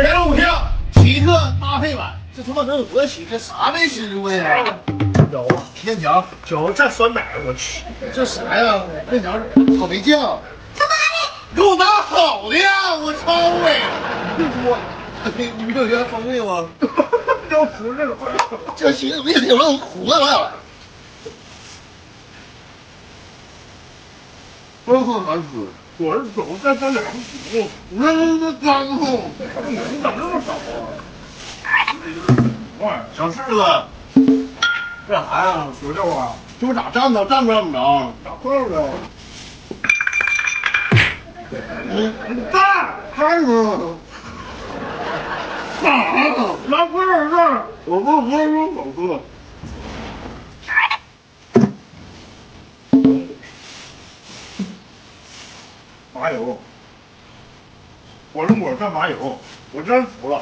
前五票奇特搭配版，这他妈能有多奇特？啥没吃过呀？有面条，有蘸酸奶，我去，这啥呀？面条草莓酱。他妈的，给我拿好的呀！我操哎！别说，你们有原风味吗？要吃这个，这行面条让糊了。真好难吃。我是走再加点糊，那干乎，你怎么那么少啊？小柿子，干啥呀？煮肉啊？这不咋蘸呢？蘸不蘸不着？咋块的？你蘸看呢？咋？拿块儿蘸？我不说好吃。麻油，火龙果蘸麻油，我真服了。